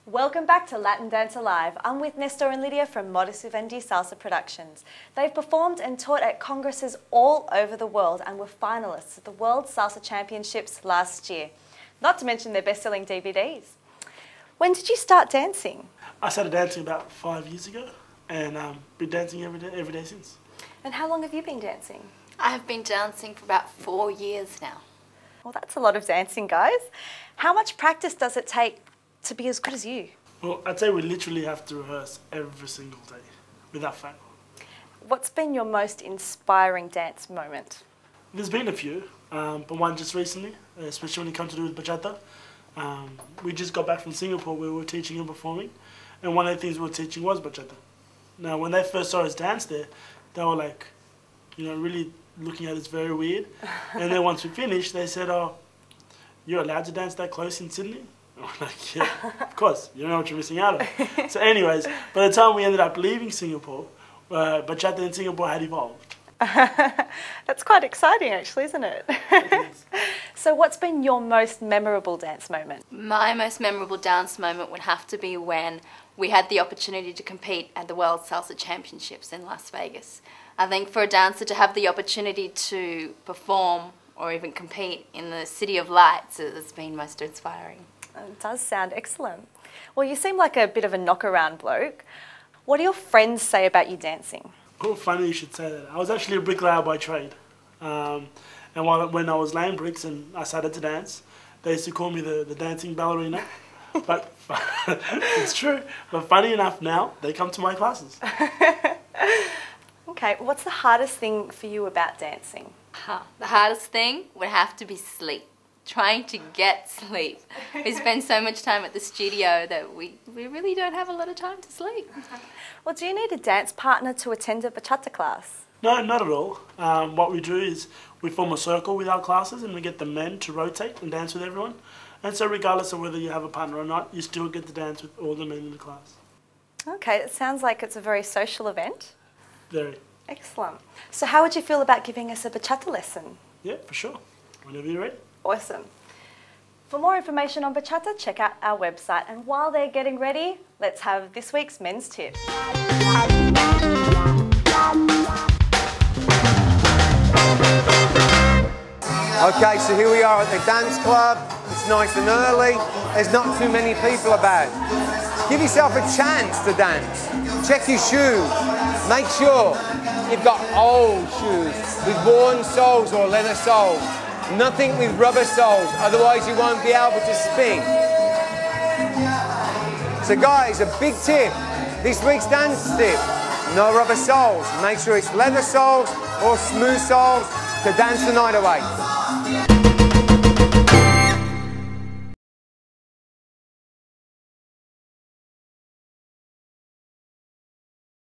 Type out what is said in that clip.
Welcome back to Latin Dance Alive. I'm with Nestor and Lidia from Modus Vivendi Salsa Productions. They've performed and taught at congresses all over the world and were finalists at the World Salsa Championships last year. Not to mention their best-selling DVDs. When did you start dancing? I started dancing about 5 years ago and been dancing every day since. And how long have you been dancing? I have been dancing for about 4 years now. Well, that's a lot of dancing, guys. How much practice does it take to be as good as you? Well, I'd say we literally have to rehearse every single day, without fail. What's been your most inspiring dance moment? There's been a few, but one just recently, especially when it comes to do with bachata. We just got back from Singapore where we were teaching and performing, and one of the things we were teaching was bachata. Now, when they first saw us dance there, they were like, really looking at us very weird. And then once we finished, they said, "Oh, you're allowed to dance that close in Sydney?" And we're like, "Yeah, of course, you don't know what you're missing out on." So anyways, by the time we ended up leaving Singapore, bachata in Singapore had evolved. That's quite exciting actually, isn't it? So what's been your most memorable dance moment? My most memorable dance moment would have to be when we had the opportunity to compete at the World Salsa Championships in Las Vegas. I think for a dancer to have the opportunity to perform or even compete in the City of Lights has been most inspiring. It does sound excellent. Well, you seem like a bit of a knock-around bloke. What do your friends say about you dancing? Oh, funny you should say that. I was actually a bricklayer by trade. And when I was laying bricks and I started to dance, they used to call me the dancing ballerina. But it's true. But funny enough now, they come to my classes. Okay, what's the hardest thing for you about dancing? The hardest thing would have to be sleep. Trying to get sleep. We spend so much time at the studio that we really don't have a lot of time to sleep. Well, do you need a dance partner to attend a bachata class? No, not at all. What we do is we form a circle with our classes and we get the men to rotate and dance with everyone. And so regardless of whether you have a partner or not, you still get to dance with all the men in the class. Okay, it sounds like it's a very social event. Very. Excellent. So how would you feel about giving us a bachata lesson? Yeah, for sure. Whenever you're ready. Awesome. For more information on bachata, check out our website. And while they're getting ready, let's have this week's men's tip. Okay, so here we are at the dance club. It's nice and early. There's not too many people about. Give yourself a chance to dance. Check your shoes. Make sure you've got old shoes with worn soles or leather soles. Nothing with rubber soles, otherwise you won't be able to spin. So guys, a big tip. This week's dance tip. No rubber soles. Make sure it's leather soles or smooth soles to dance the night away.